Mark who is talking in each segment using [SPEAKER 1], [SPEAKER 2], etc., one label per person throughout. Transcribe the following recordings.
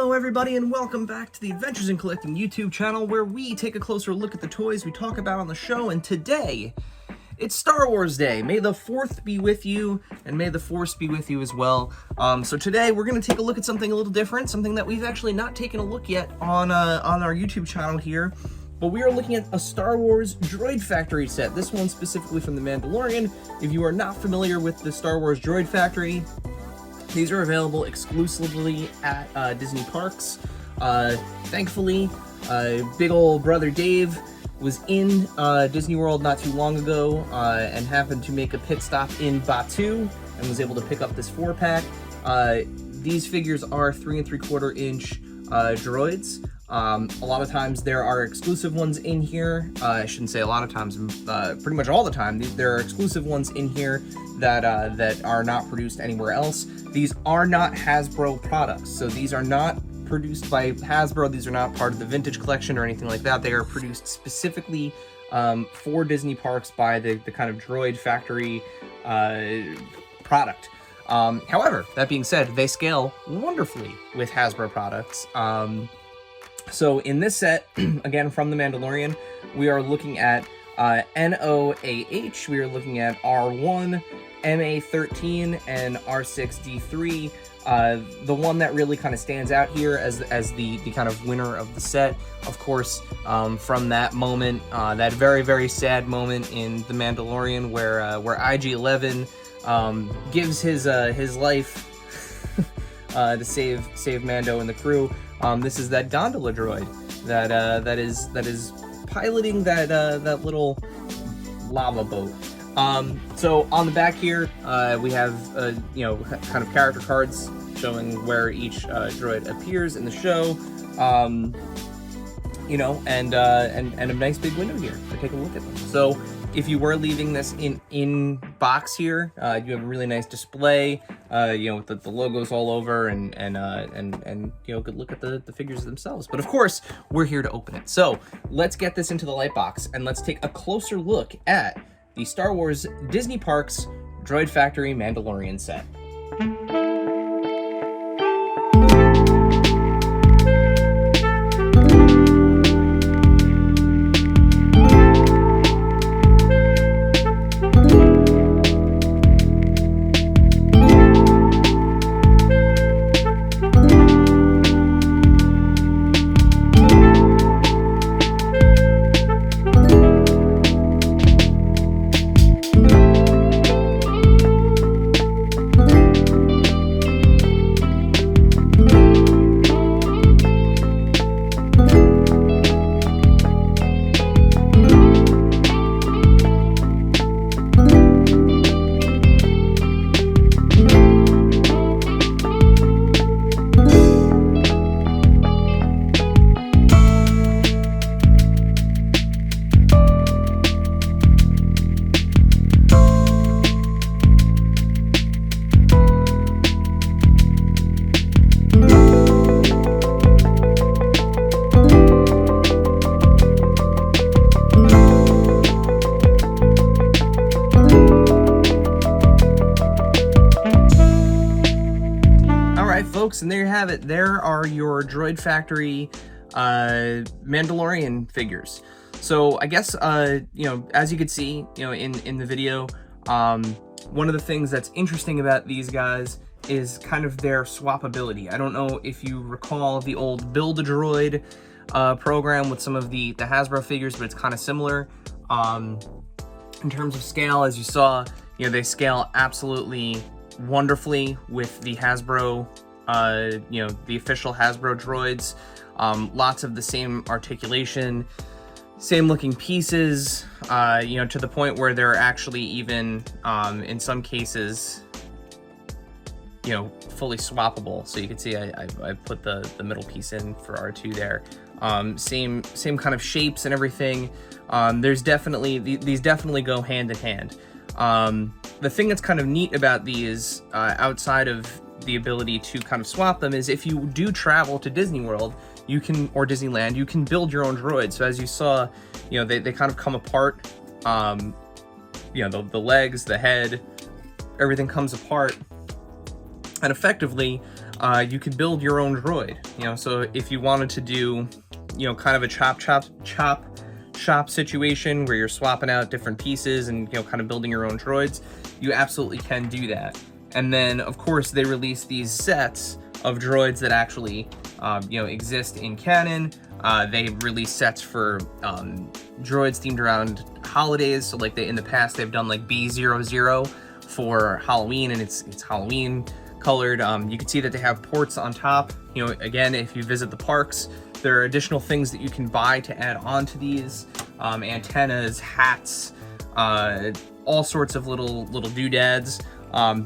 [SPEAKER 1] Hello everybody and welcome back to the Adventures in Collecting YouTube channel, where we take a closer look at the toys we talk about on the show. And today, it's Star Wars Day. May the 4th be with you, and may the Force be with you as well. So today we're going to take a look at something a little different, something that we've actually not taken a look yet on our YouTube channel here. But we are looking at a Star Wars Droid Factory set. This one specifically from The Mandalorian. If you are not familiar with the Star Wars Droid Factory, these are available exclusively at Disney parks. Thankfully, big old brother Dave was in Disney World not too long ago and happened to make a pit stop in Batuu and was able to pick up this 4-pack. These figures are 3 3/4 inch droids. A lot of times there are exclusive ones in here. I shouldn't say a lot of times, pretty much all the time. There are exclusive ones in here that are not produced anywhere else. These are not Hasbro products, so these are not produced by Hasbro. These are not part of the vintage collection or anything like that. They are produced specifically for Disney parks by the kind of Droid Factory product. However, that being said, they scale wonderfully with Hasbro products. So in this set, again from The Mandalorian, we are looking at NOAH, we are looking at R1, MA13, and R6D3. The one that really kind of stands out here as the kind of winner of the set, of course, from that moment, that very, very sad moment in The Mandalorian where IG-11 gives his life to save Mando and the crew. This is that gondola droid that is piloting that little lava boat. So on the back here, we have kind of character cards showing where each droid appears in the show. And a nice big window here to take a look at them. So if you were leaving this in box here, you have a really nice display, with the logos all over, and good look at the figures themselves. But of course, we're here to open it. So let's get this into the light box and let's take a closer look at the Star Wars Disney Parks Droid Factory Mandalorian set. Folks, and there you have it. There are your Droid Factory Mandalorian figures. So I guess as you could see, in the video, one of the things that's interesting about these guys is kind of their swappability. I don't know if you recall the old Build-A-Droid program with some of the Hasbro figures, but it's kind of similar in terms of scale. As you saw, they scale absolutely wonderfully with the Hasbro. The official Hasbro droids, lots of the same articulation, same looking pieces, to the point where they're actually even, in some cases, fully swappable. So you can see I put the middle piece in for R2 there. Same kind of shapes and everything. These definitely go hand in hand. The thing that's kind of neat about these, outside of the ability to kind of swap them, is if you do travel to Disney World, or Disneyland, you can build your own droid. So as you saw, they kind of come apart. The legs, the head, everything comes apart. And effectively, you could build your own droid. You know, so if you wanted to do, you know, kind of a chop shop situation where you're swapping out different pieces and, you know, kind of building your own droids, you absolutely can do that. And then, of course, they release these sets of droids that actually, you know, exist in canon. They release sets for droids themed around holidays. So, like, in the past, they've done like B00 for Halloween, and it's Halloween colored. You can see that they have ports on top. You know, again, if you visit the parks, there are additional things that you can buy to add on to these, antennas, hats, all sorts of little doodads.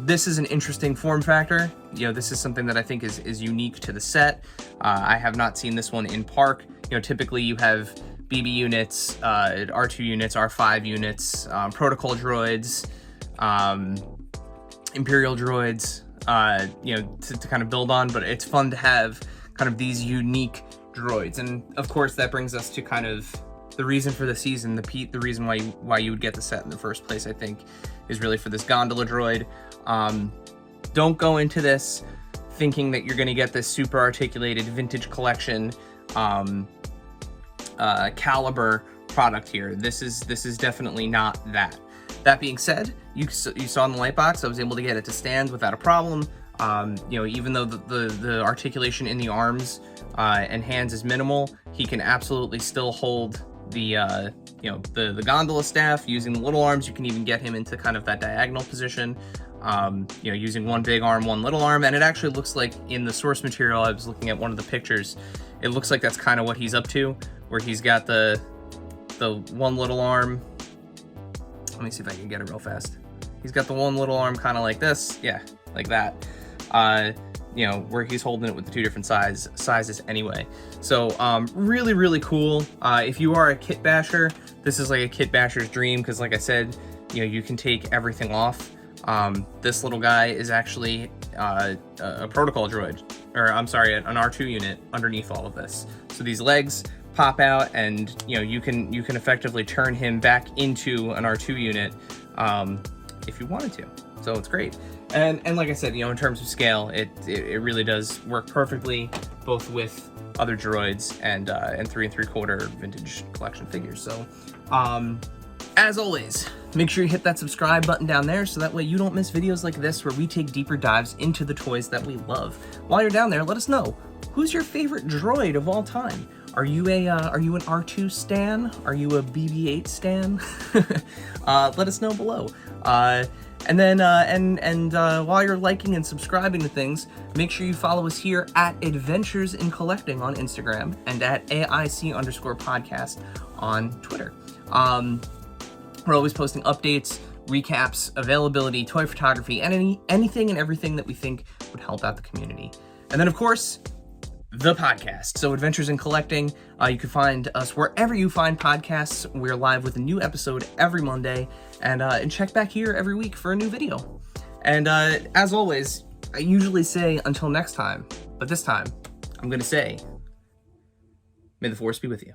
[SPEAKER 1] This is an interesting form factor. You know, this is something that I think is unique to the set. I have not seen this one in park. You know, typically you have BB units, R2 units, R5 units, protocol droids, Imperial droids, you know, to kind of build on, but it's fun to have kind of these unique droids. And of course that brings us to kind of the reason for the season, the reason why you would get the set in the first place, I think, is really for this gondola droid. Don't go into this thinking that you're going to get this super articulated vintage collection caliber product here. This is definitely not that. That being said, you saw in the light box, I was able to get it to stand without a problem. You know, even though the articulation in the arms and hands is minimal, he can absolutely still hold the you know, the gondola staff. Using the little arms, you can even get him into kind of that diagonal position, you know, using one big arm, one little arm. And it actually looks like in the source material, I was looking at one of the pictures, it looks like that's kind of what he's up to, where he's got the one little arm. Let me see if I can get it real fast. He's got the one little arm kind of like this, yeah, like that. You know, where he's holding it with the two different sizes anyway. So really, really cool. If you are a kit basher, this is like a kit basher's dream, because like I said, you know, you can take everything off. This little guy is actually a protocol droid, or I'm sorry, an R2 unit underneath all of this. So these legs pop out, and you know, you can effectively turn him back into an R2 unit if you wanted to. So it's great. And like I said, you know, in terms of scale, it really does work perfectly, both with other droids and 3 3/4 vintage collection figures. So as always, make sure you hit that subscribe button down there, so that way you don't miss videos like this where we take deeper dives into the toys that we love. While you're down there, let us know, who's your favorite droid of all time? Are you an R2 stan? Are you a BB-8 stan? Let us know below. And then, while you're liking and subscribing to things, make sure you follow us here at Adventures in Collecting on Instagram and at AIC_podcast on Twitter. We're always posting updates, recaps, availability, toy photography, and anything and everything that we think would help out the community. And then, of course, the podcast. So Adventures in Collecting, you can find us wherever you find podcasts. We're live with a new episode every Monday, and check back here every week for a new video. And as always, I usually say until next time, but this time I'm going to say, may the Force be with you.